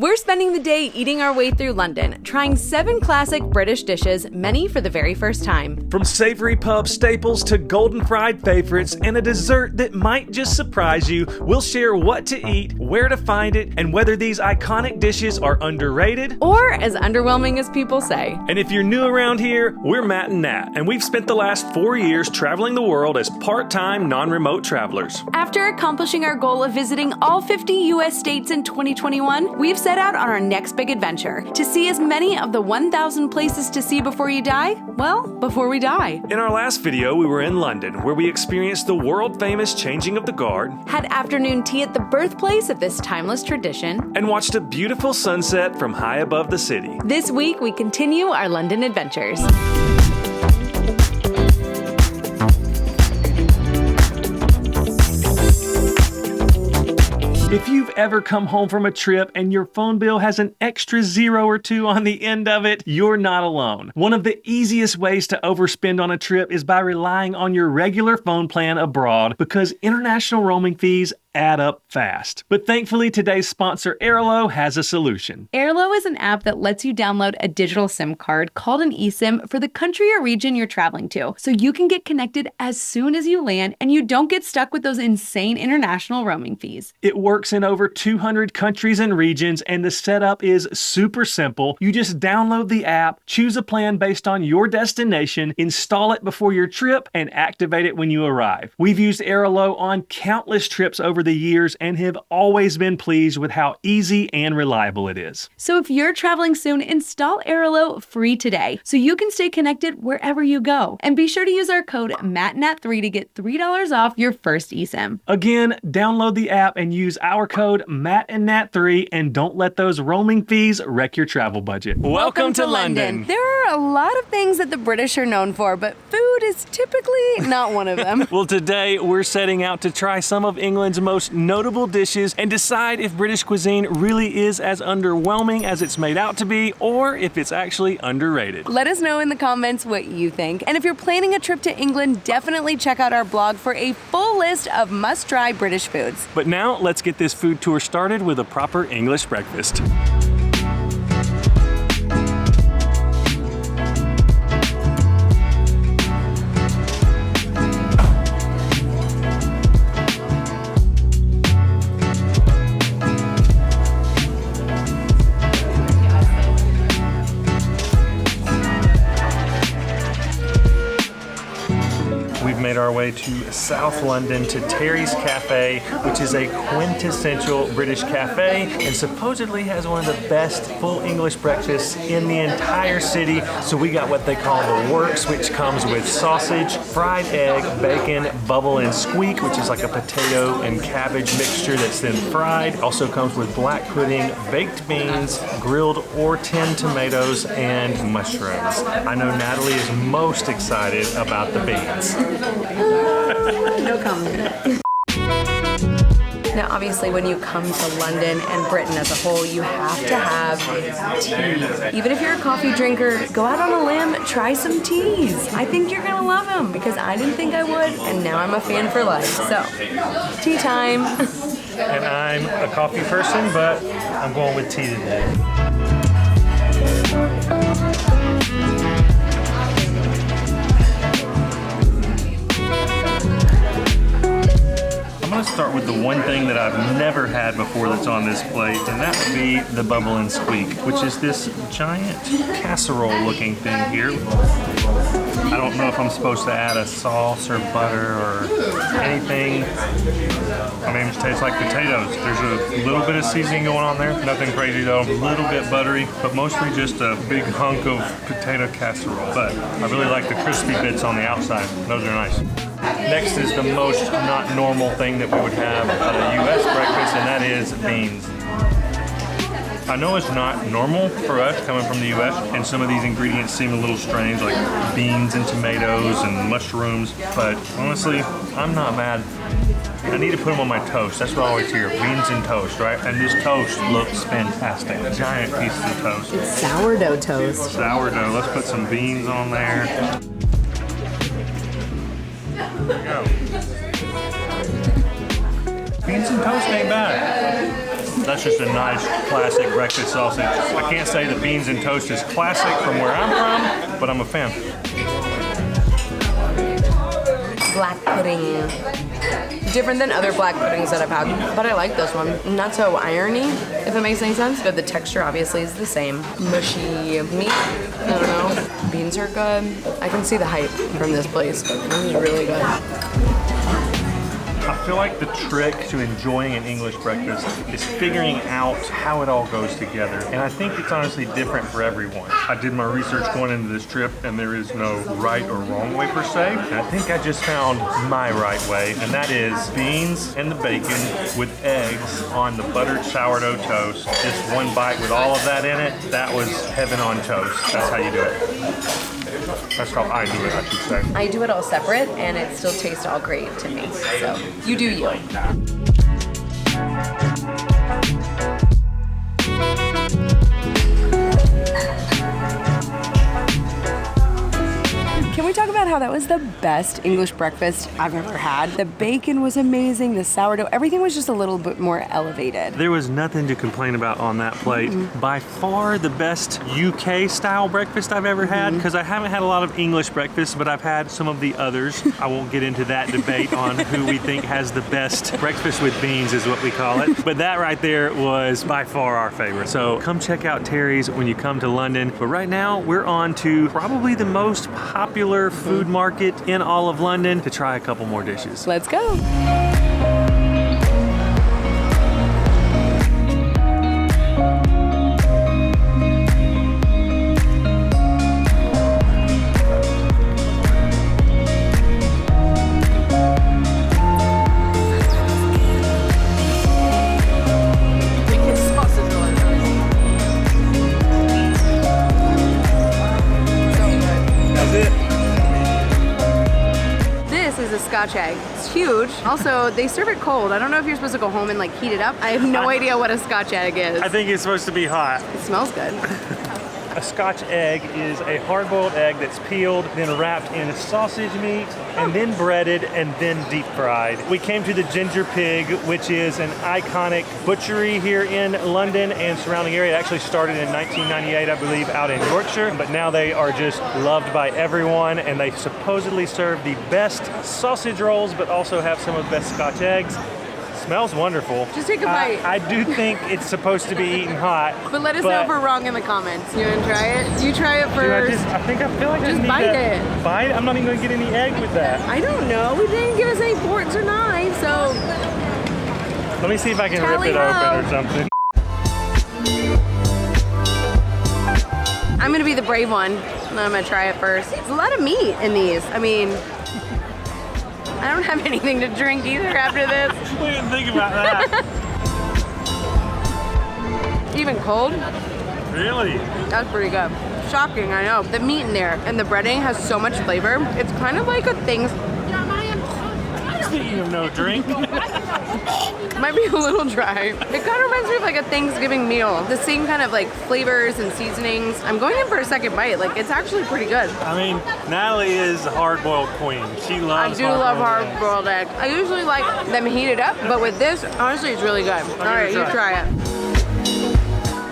We're spending the day eating our way through London, trying 7 classic British dishes, many for the very first time. From savory pub staples to golden fried favorites and a dessert that might just surprise you, we'll share what to eat, where to find it, and whether these iconic dishes are underrated or as underwhelming as people say. And if you're new around here, we're Matt and Nat, and we've spent the last 4 years traveling the world as part-time, non-remote travelers. After accomplishing our goal of visiting all 50 U.S. states in 2021, we've set out on our next big adventure to see as many of the 1,000 places to see before you die, well, before we die. In our last video, we were in London, where we experienced the world-famous changing of the guard, had afternoon tea at the birthplace of this timeless tradition, and watched a beautiful sunset from high above the city. This week, we continue our London adventures. If you've ever come home from a trip and your phone bill has an extra 0 or 2 on the end of it, you're not alone. One of the easiest ways to overspend on a trip is by relying on your regular phone plan abroad, because international roaming fees add up fast. But thankfully, today's sponsor, Airalo, has a solution. Airalo is an app that lets you download a digital SIM card called an eSIM for the country or region you're traveling to, so you can get connected as soon as you land and you don't get stuck with those insane international roaming fees. It works in over 200 countries and regions, and the setup is super simple. You just download the app, choose a plan based on your destination, install it before your trip, and activate it when you arrive. We've used Airalo on countless trips over the years and have always been pleased with how easy and reliable it is. So if you're traveling soon, install Airalo free today so you can stay connected wherever you go. And be sure to use our code MATTNAT3 to get $3 off your first eSIM. Again, download the app and use our code MATTNAT3, and don't let those roaming fees wreck your travel budget. Welcome to London. There are a lot of things that the British are known for, but food is typically not one of them. Well, today we're setting out to try some of England's most notable dishes and decide if British cuisine really is as underwhelming as it's made out to be, or if it's actually underrated. Let us know in the comments what you think. And if you're planning a trip to England, definitely check out our blog for a full list of must-try British foods. But now let's get this food tour started with a proper English breakfast. Made our way to South London to Terry's Cafe, which is a quintessential British cafe and supposedly has one of the best full English breakfasts in the entire city. So we got what they call the works, which comes with sausage, fried egg, bacon, bubble and squeak, which is like a potato and cabbage mixture that's then fried. Also comes with black pudding, baked beans, grilled or tinned tomatoes, and mushrooms. I know Natalie is most excited about the beans. No comment. Now, obviously, when you come to London and Britain as a whole, you have to have tea. Even if you're a coffee drinker, go out on a limb, try some teas. I think you're gonna love them, because I didn't think I would, and now I'm a fan for life. So, tea time. And I'm a coffee person, but I'm going with tea today. I'm going to start with the one thing that I've never had before that's on this plate, and that would be the bubble and squeak, which is this giant casserole looking thing here. I don't know if I'm supposed to add a sauce or butter or anything. I mean, it just tastes like potatoes. There's a little bit of seasoning going on there. Nothing crazy though. A little bit buttery, but mostly just a big hunk of potato casserole. But I really like the crispy bits on the outside. Those are nice. Next is the most not normal thing that we would have at a U.S. breakfast, and that is beans. I know it's not normal for us coming from the U.S., and some of these ingredients seem a little strange, like beans and tomatoes and mushrooms, but honestly, I'm not mad. I need to put them on my toast. That's what I always hear, beans and toast, right? And this toast looks fantastic. Giant pieces of toast. It's sourdough toast. Sourdough. Let's put some beans on there. There we go. Beans and toast ain't bad. That's just a nice classic breakfast sausage. I can't say that beans and toast is classic from where I'm from, but I'm a fan. Black pudding. Different than other black puddings that I've had, but I like this one. Not so irony, if it makes any sense, but the texture obviously is the same. Mushy meat, I don't know. Beans are good. I can see the hype from this place, but this is really good. I feel like the trick to enjoying an English breakfast is figuring out how it all goes together. And I think it's honestly different for everyone. I did my research going into this trip and there is no right or wrong way per se. And I think I just found my right way, and that is beans and the bacon with eggs on the buttered sourdough toast. Just one bite with all of that in it. That was heaven on toast. That's how you do it. That's how I do it, I should say. I do it all separate, and it still tastes all great to me. So you do you. Can we talk about how that was the best English breakfast I've ever had? The bacon was amazing, the sourdough, everything was just a little bit more elevated. There was nothing to complain about on that plate. By far the best UK style breakfast I've ever had, because I haven't had a lot of English breakfasts, but I've had some of the others. I won't get into that debate on who we think has the best breakfast with beans is what we call it. But that right there was by far our favorite. So come check out Terry's when you come to London. But right now we're on to probably the most popular food market in all of London to try a couple more dishes. Let's go. Scotch Egg. It's huge. Also, they serve it cold. I don't know if you're supposed to go home and like heat it up. I have no idea what a Scotch Egg is. I think it's supposed to be hot. It smells good. A Scotch egg is a hard-boiled egg that's peeled, then wrapped in sausage meat, and then breaded, and then deep fried. We came to the Ginger Pig, which is an iconic butchery here in London and surrounding area. It actually started in 1998, I believe, out in Yorkshire, but now they are just loved by everyone, and they supposedly serve the best sausage rolls, but also have some of the best Scotch eggs. Smells wonderful. Just take a bite. I do think it's supposed to be eaten hot. But let us know if we're wrong in the comments. You want to try it? You try it first. I think I feel like just bite it. Bite? I'm not even going to get any egg with that. I don't know. We didn't give us any forks or knives, so. Let me see if I can rip it open or something. I'm going to be the brave one. I'm going to try it first. There's a lot of meat in these. I mean, I don't have anything to drink either after this. We didn't think about that. Even cold? Really? That's pretty good. Shocking, I know. The meat in there and the breading has so much flavor. It's kind of like a thing. Speaking of no drink. Might be a little dry. It kind of reminds me of like a Thanksgiving meal. The same kind of like flavors and seasonings. I'm going in for a second bite. Like, it's actually pretty good. I mean, Natalie is the hard-boiled queen. She loves I do love hard-boiled eggs. I usually like them heated up, but with this, honestly, it's really good. All right, you try it.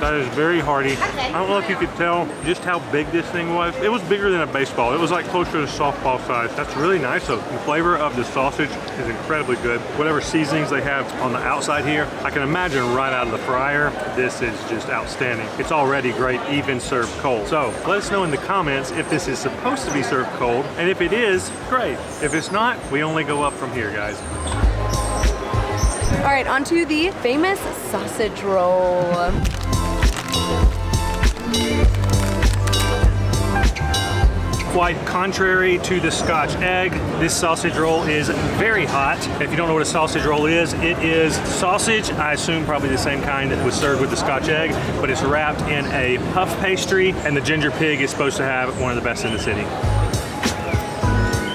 That is very hearty. I don't know if you could tell just how big this thing was. It was bigger than a baseball. It was like closer to softball size. That's really nice though. The flavor of the sausage is incredibly good. Whatever seasonings they have on the outside here, I can imagine right out of the fryer, this is just outstanding. It's already great, even served cold. So let us know in the comments if this is supposed to be served cold, and if it is, great. If it's not, we only go up from here, guys. All right, on to the famous sausage roll. Quite contrary to the Scotch egg, this sausage roll is very hot. If you don't know what a sausage roll is, it is sausage, I assume probably the same kind that was served with the Scotch egg, but it's wrapped in a puff pastry, and the Ginger Pig is supposed to have one of the best in the city.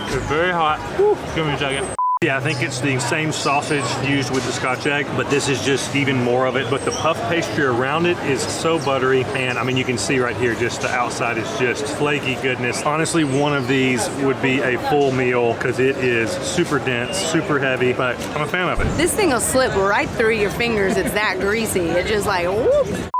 It's very hot. Whew. Give me a second. Yeah, I think it's the same sausage used with the Scotch egg, but this is just even more of it. But the puff pastry around it is so buttery. And I mean, you can see right here, just the outside is just flaky goodness. Honestly, one of these would be a full meal because it is super dense, super heavy, but I'm a fan of it. This thing will slip right through your fingers. It's that greasy. It's just like, whoop.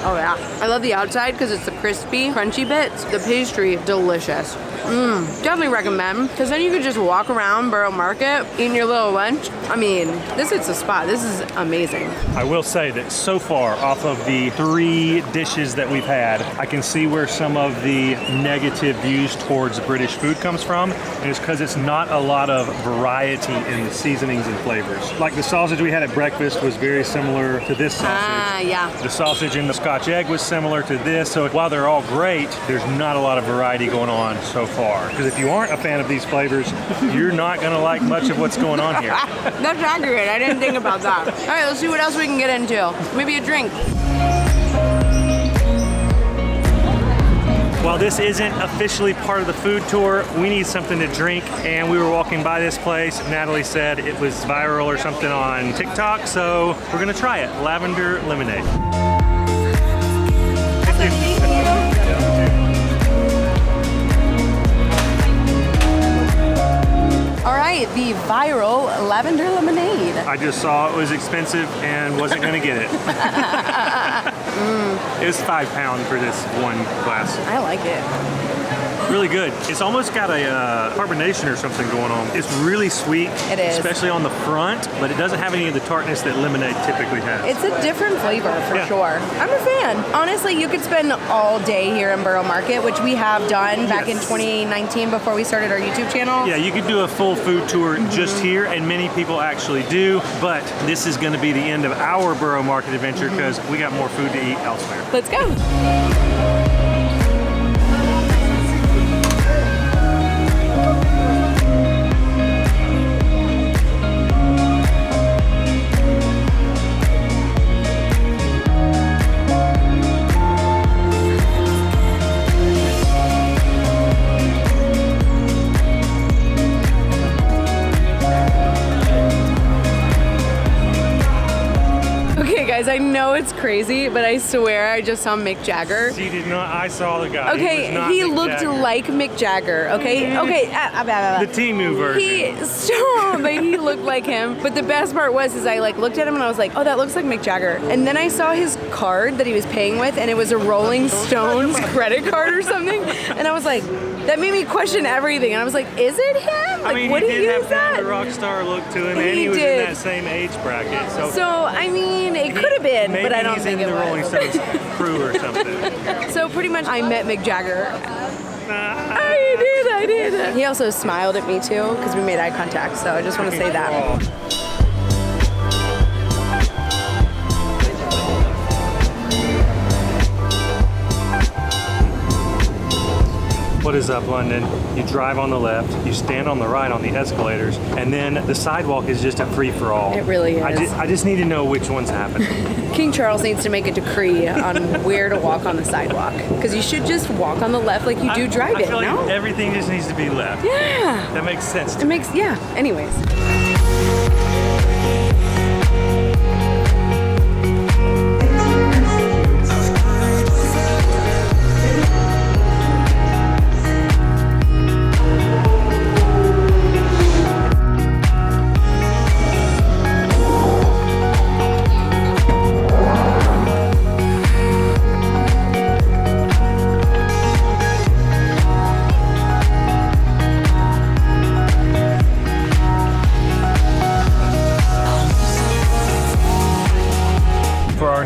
Oh yeah. I love the outside because it's the crispy, crunchy bits. The pastry, delicious. Definitely recommend, because then you can just walk around Borough Market, eating your little lunch. I mean, this hits the spot. This is amazing. I will say that so far, off of the 3 dishes that we've had, I can see where some of the negative views towards British food comes from, and it's because it's not a lot of variety in the seasonings and flavors. Like the sausage we had at breakfast was very similar to this sausage. Yeah. The sausage in the Scotch egg was similar to this, so while they're all great, there's not a lot of variety going on so far. Because if you aren't a fan of these flavors, you're not going to like much of what's going on here. That's accurate. I didn't think about that. All right, let's see what else we can get into. Maybe a drink. While this isn't officially part of the food tour, we need something to drink, and we were walking by this place. Natalie said it was viral or something on TikTok, so we're going to try it. Lavender lemonade. All right, the viral lavender lemonade. I just saw it was expensive and wasn't going to get it. It was £5 for this one glass. I like it. Really good. It's almost got a carbonation or something going on. It's really sweet. It is. Especially on the front, but it doesn't have any of the tartness that lemonade typically has. It's a different flavor for sure. I'm a fan. Honestly, you could spend all day here in Borough Market, which we have done back in 2019 before we started our YouTube channel. Yeah, you could do a full food tour just here, and many people actually do, but this is going to be the end of our Borough Market adventure because we got more food to eat elsewhere. Let's go. I know it's crazy, but I swear I just saw Mick Jagger. She did not. I saw the guy. Okay, he looked like Mick Jagger. Okay, okay. The Temu version. But he looked like him. But the best part was, I like looked at him and I was like, oh, that looks like Mick Jagger. And then I saw his card that he was paying with, and it was a Rolling Stones credit card or something. And I was like, that made me question everything. And I was like, is it him? Like, I mean, what he did did he have use kind that? of a rock star look to him, and he was in that same age bracket. So I mean, it could have been, but I don't think it was. Maybe he's in the Rolling Stones crew or something. So pretty much, I met Mick Jagger. I did. He also smiled at me too, because we made eye contact. So I just want to say that. What is up, London? You drive on the left, you stand on the right on the escalators, and then the sidewalk is just a free-for-all. It really is. I just need to know which one's happening. King Charles needs to make a decree on where to walk on the sidewalk, because you should just walk on the left like you do drive it, I feel like no? everything just needs to be left. Yeah. That makes sense. It makes, yeah. Anyways.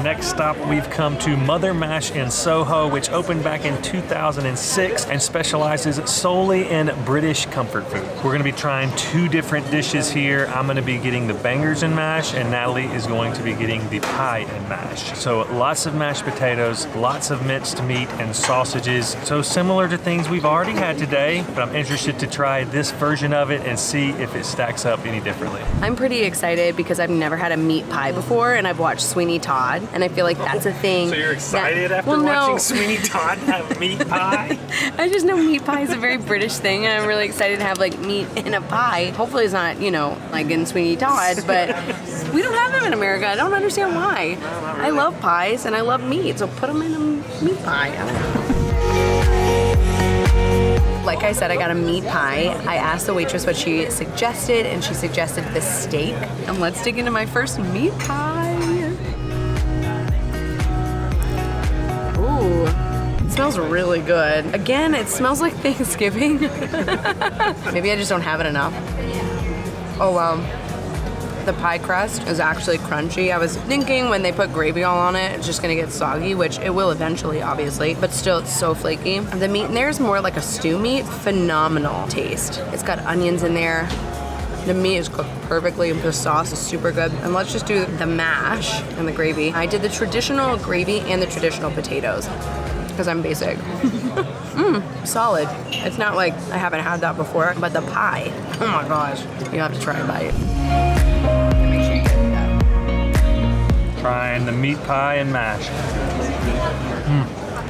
Next stop, we've come to Mother Mash in Soho, which opened back in 2006 and specializes solely in British comfort food. We're going to be trying 2 different dishes here. I'm going to be getting the bangers and mash, and Natalie is going to be getting the pie and mash. So lots of mashed potatoes, lots of minced meat and sausages. So similar to things we've already had today, but I'm interested to try this version of it and see if it stacks up any differently. I'm pretty excited because I've never had a meat pie before, and I've watched Sweeney Todd, and I feel like that's a thing. So you're excited after watching Sweeney Todd have meat pie? I just know meat pie is a very British thing, and I'm really excited to have like meat in a pie. Hopefully it's not, you know, like in Sweeney Todd, but we don't have them in America. I don't understand why. I love pies and I love meat, so put them in a meat pie. I don't know. Like I said, I got a meat pie. I asked the waitress what she suggested, and she suggested the steak. And let's dig into my first meat pie. Ooh, it smells really good. Again, it smells like Thanksgiving. Maybe I just don't have it enough. Oh wow. The pie crust is actually crunchy. I was thinking when they put gravy all on it, it's just gonna get soggy, which it will eventually, obviously, but still it's so flaky. The meat in there is more like a stew meat. Phenomenal taste. It's got onions in there. The meat is cooked perfectly, and the sauce is super good. And let's just do the mash and the gravy. I did the traditional gravy and the traditional potatoes, because I'm basic. Solid. It's not like I haven't had that before, but the pie, oh my gosh, you have to try a bite. Make sure you get that. Trying the meat pie and mash.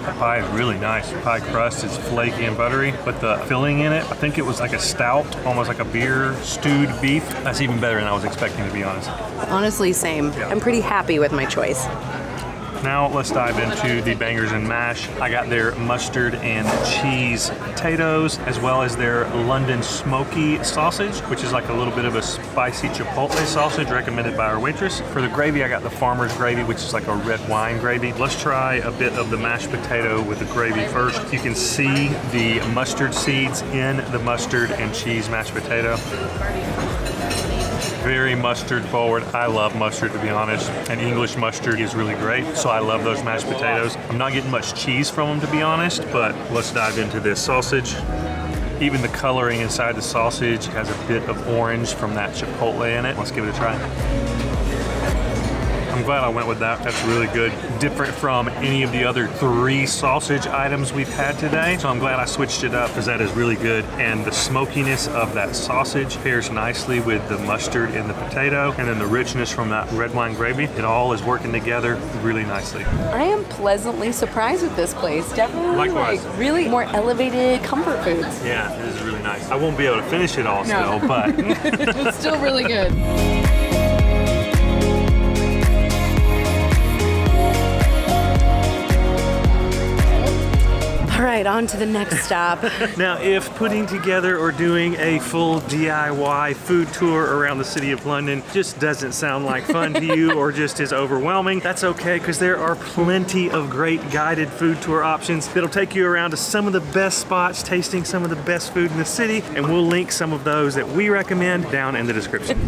The pie is really nice. The pie crust is flaky and buttery, but the filling in it, I think it was like a stout, almost like a beer stewed beef. That's even better than I was expecting, to be honest. Honestly, same. Yeah. I'm pretty happy with my choice. Now let's dive into the bangers and mash. I got their mustard and cheese potatoes, as well as their London smoky sausage, which is like a little bit of a spicy chipotle sausage recommended by our waitress. For the gravy, I got the farmer's gravy, which is like a red wine gravy. Let's try a bit of the mashed potato with the gravy first. You can see the mustard seeds in the mustard and cheese mashed potato. Very mustard forward. I love mustard, to be honest, and English mustard is really great, so I love those mashed potatoes. I'm not getting much cheese from them, to be honest, but let's dive into this sausage. Even the coloring inside the sausage has a bit of orange from that chipotle in it. Let's give it a try. I'm glad I went with that. That's really good. Different from any of the other 3 sausage items we've had today. So I'm glad I switched it up, because that is really good. And the smokiness of that sausage pairs nicely with the mustard and the potato. And then the richness from that red wine gravy. It all is working together really nicely. I am pleasantly surprised with this place. Definitely Likewise. like really more elevated comfort foods. Yeah, this is really nice. I won't be able to finish it all still, but It's still really good. All right, on to the next stop. Now, if putting together or doing a full DIY food tour around the city of London just doesn't sound like fun to you or just is overwhelming, that's okay, because there are plenty of great guided food tour options that'll take you around to some of the best spots, tasting some of the best food in the city, and we'll link some of those that we recommend down in the description.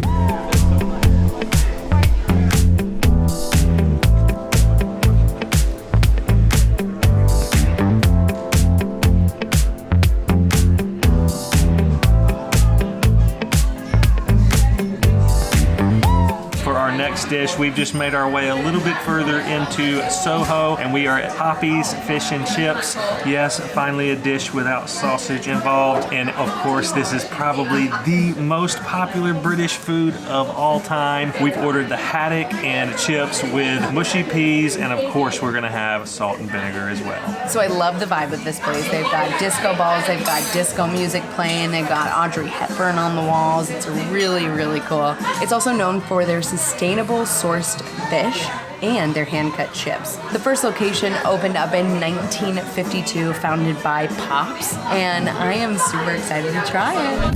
Dish, we've just made our way a little bit further into Soho, and we are at Poppy's Fish and Chips. Yes, finally a dish without sausage involved, and of course this is probably the most popular British food of all time. We've ordered the haddock and chips with mushy peas, and of course we're gonna have salt and vinegar as well. So I love the vibe of this place. They've got disco balls, they've got disco music playing, they've got Audrey Hepburn on the walls. It's really, really cool. It's also known for their sustainable sourced fish and their hand-cut chips. The first location opened up in 1952, founded by Pops, and I am super excited to try it.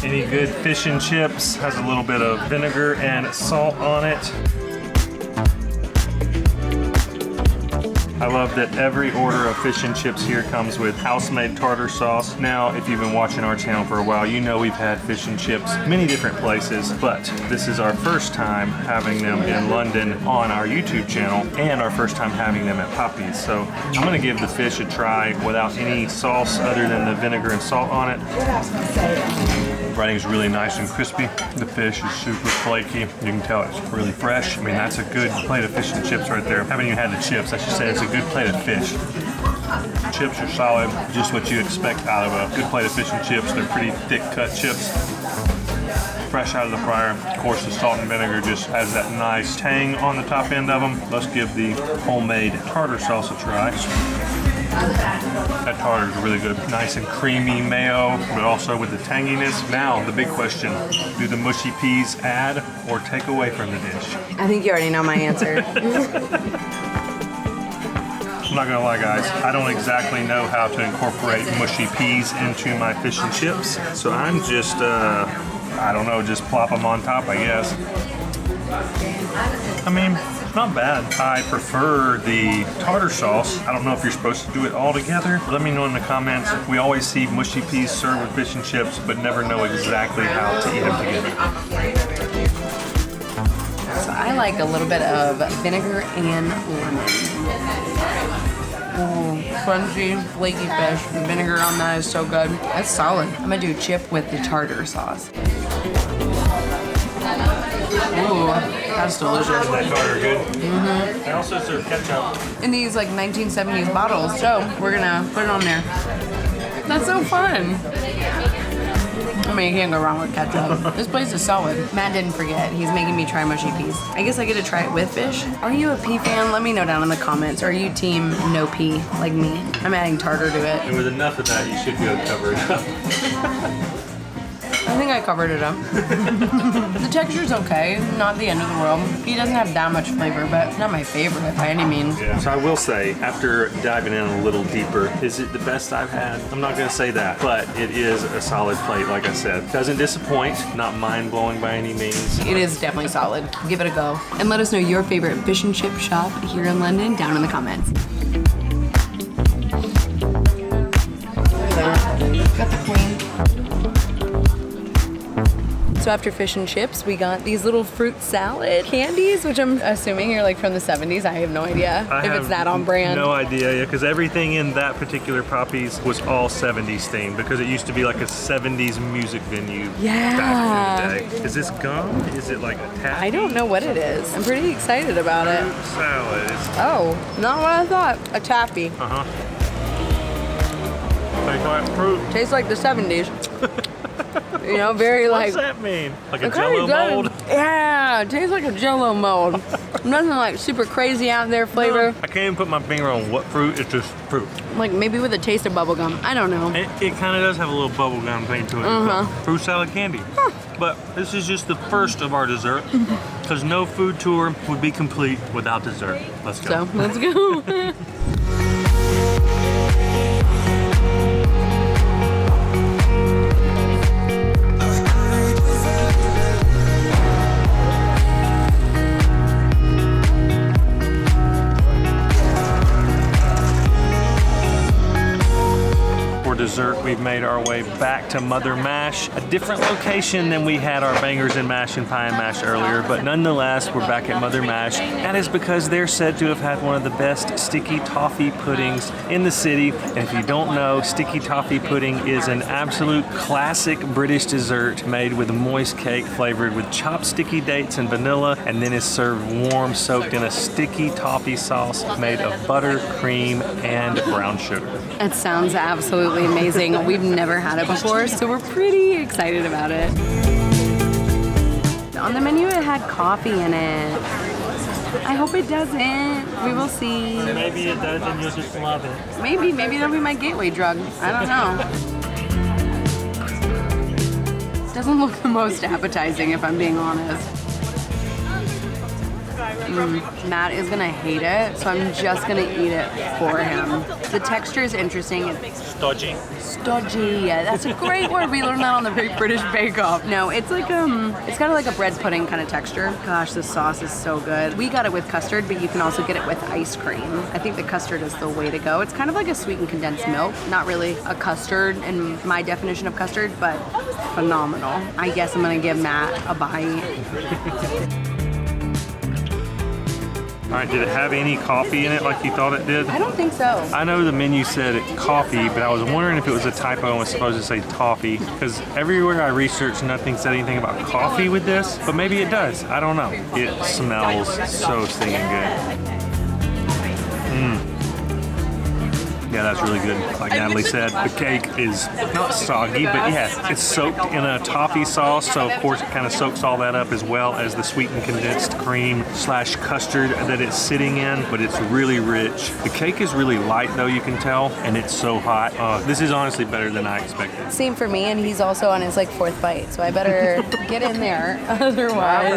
Any good fish and chips has a little bit of vinegar and salt on it. I love that every order of fish and chips here comes with house-made tartar sauce. Now, if you've been watching our channel for a while, you know we've had fish and chips many different places, but this is our first time having them in London on our YouTube channel, and our first time having them at Poppy's. So I'm gonna give the fish a try without any sauce other than the vinegar and salt on it. The breading is really nice and crispy. The fish is super flaky. You can tell it's really fresh. I mean, that's a good plate of fish and chips right there. Haven't even had the chips. I should say it's a good plate of fish. Chips are solid, just what you expect out of a good plate of fish and chips. They're pretty thick cut chips. fresh out of the fryer. Of course, the salt and vinegar just has that nice tang on the top end of them. Let's give the homemade tartar sauce a try. That tartar is really good. Nice and creamy mayo, but also with the tanginess. Now, the big question, do the mushy peas add or take away from the dish? I think you already know my answer. I'm not gonna lie, guys, I don't exactly know how to incorporate mushy peas into my fish and chips, so I'm just, I don't know, just plop them on top, I guess. I mean, it's not bad. I prefer the tartar sauce. I don't know if you're supposed to do it all together. Let me know in the comments. We always see mushy peas served with fish and chips, but never know exactly how to eat them together. So I like a little bit of vinegar and lemon. Oh, crunchy, flaky fish. The vinegar on that is so good. That's solid. I'm gonna do chip with the tartar sauce. Ooh, that's delicious. That tartar good? Mm-hmm. I also serve ketchup. In these like 1970s bottles, so we're gonna put it on there. That's so fun. I mean, you can't go wrong with ketchup. This place is solid. Matt didn't forget. He's making me try mushy peas. I guess I get to try it with fish. Are you a pea fan? Let me know down in the comments. Are you team no pea like me? I'm adding tartar to it. And with enough of that, you should be able to cover it up. I think I covered it up. The texture's okay, not the end of the world. He doesn't have that much flavor, but not my favorite by any means. Yeah. So I will say, after diving in a little deeper, is it the best I've had? I'm not gonna say that, but it is a solid plate, like I said. Doesn't disappoint, not mind-blowing by any means. It is definitely solid. Give it a go. And let us know your favorite fish and chip shop here in London down in the comments. Got the queen. So after fish and chips, we got these little fruit salad candies, which I'm assuming are like from the 70s. I have no idea if it's that on brand. No idea, yeah, because everything in that particular Poppy's was all 70s themed because it used to be like a 70s music venue back in the day. Is this gum? Is it like a taffy? I don't know what it is. I'm pretty excited about it. Fruit salad. Oh, not what I thought. A taffy. Uh-huh. Tastes like fruit. Tastes like the 70s. You know, very like. What's that mean? Like a Okay, Jello good. mold? Yeah, it tastes like a Jello mold. Nothing like super crazy out there flavor. No, I can't even put my finger on what fruit. It's just fruit. Like maybe with a taste of bubblegum. I don't know. It kind of does have a little bubblegum thing to it. Uh-huh. Fruit salad candy. But this is just the first of our dessert because no food tour would be complete without dessert. Let's go. So let's go. Dessert, we've made our way back to Mother Mash, a different location than we had our bangers and mash and pie and mash earlier, but nonetheless, we're back at Mother Mash. That is because they're said to have had one of the best sticky toffee puddings in the city. And if you don't know, sticky toffee pudding is an absolute classic British dessert made with moist cake flavored with chopped sticky dates and vanilla, and then is served warm, soaked in a sticky toffee sauce made of butter, cream, and brown sugar. That sounds absolutely amazing. We've never had it before, so we're pretty excited about it. On the menu, it had coffee in it. I hope it doesn't. We will see. Maybe it does and you'll just love it. Maybe that'll be my gateway drug. I don't know. Doesn't look the most appetizing, if I'm being honest. Matt is gonna hate it, so I'm just gonna eat it for him. The texture is interesting. It's Stodgy. stodgy. Yeah, that's a great word. We learned that on the Big British Bake Off. No, it's like it's kind of like a bread pudding kind of texture. Gosh, this sauce is so good. We got it with custard, but you can also get it with ice cream. I think the custard is the way to go. It's kind of like a sweetened condensed milk. Not really a custard in my definition of custard, but phenomenal. I guess I'm gonna give Matt a bite. All right, did it have any coffee in it like you thought it did? I don't think so. I know the menu said coffee, but I was wondering if it was a typo and was supposed to say toffee, because everywhere I researched, nothing said anything about coffee with this, but maybe it does. I don't know. It smells so stinking good. Yeah, that's really good. Like Natalie said, the cake is not soggy, but yeah, it's soaked in a toffee sauce, so of course it kind of soaks all that up, as well as the sweetened condensed cream slash custard that it's sitting in, but it's really rich. The cake is really light though, you can tell, and it's so hot. This is honestly better than I expected. Same for me, and he's also on his like 4th bite, so I better get in there, otherwise.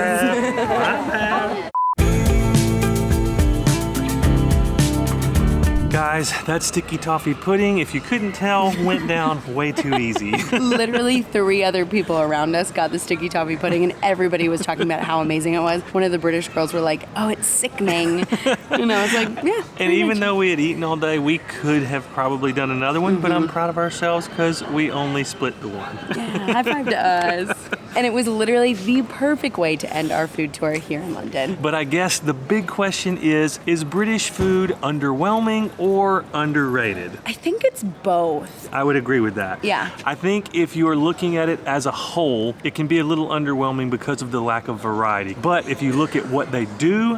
Guys, that sticky toffee pudding, if you couldn't tell, went down way too easy. Literally 3 other people around us got the sticky toffee pudding, and everybody was talking about how amazing it was. One of the British girls were like, "Oh, it's sickening." And I was like, yeah. And even though we had eaten all day, we could have probably done another one, but I'm proud of ourselves because we only split the one. Yeah, high five to us. And it was literally the perfect way to end our food tour here in London. But I guess the big question is British food underwhelming or underrated? I think it's both. I would agree with that. Yeah. I think if you're looking at it as a whole, it can be a little underwhelming because of the lack of variety. But if you look at what they do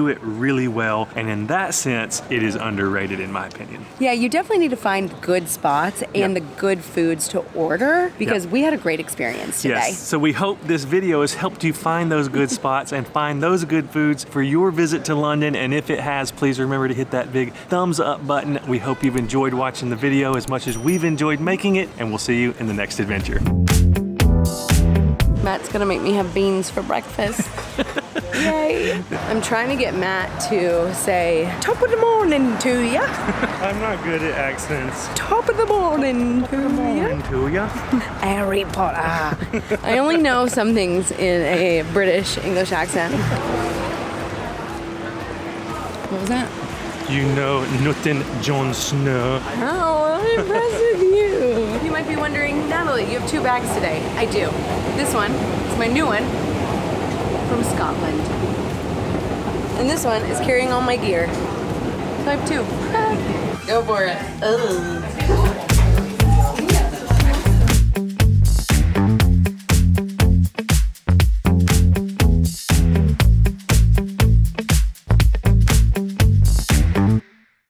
it really well. And in that sense, it is underrated in my opinion. Yeah, you definitely need to find good spots and the good foods to order, because we had a great experience today. Yes. So we hope this video has helped you find those good spots and find those good foods for your visit to London. And if it has, please remember to hit that big thumbs up button. We hope you've enjoyed watching the video as much as we've enjoyed making it, and we'll see you in the next adventure. Matt's gonna make me have beans for breakfast. Yay. I'm trying to get Matt to say, "Top of the morning to ya." I'm not good at accents. Top of the morning to ya. To ya. Harry Potter. I only know some things in a British English accent. What was that? You know nothing, Jon Snow. Oh, I'm impressed with you. You might be wondering, Natalie, you have 2 bags today. I do. This one is my new one from Scotland. And this one is carrying all my gear. So I have 2. Go for it. Ugh.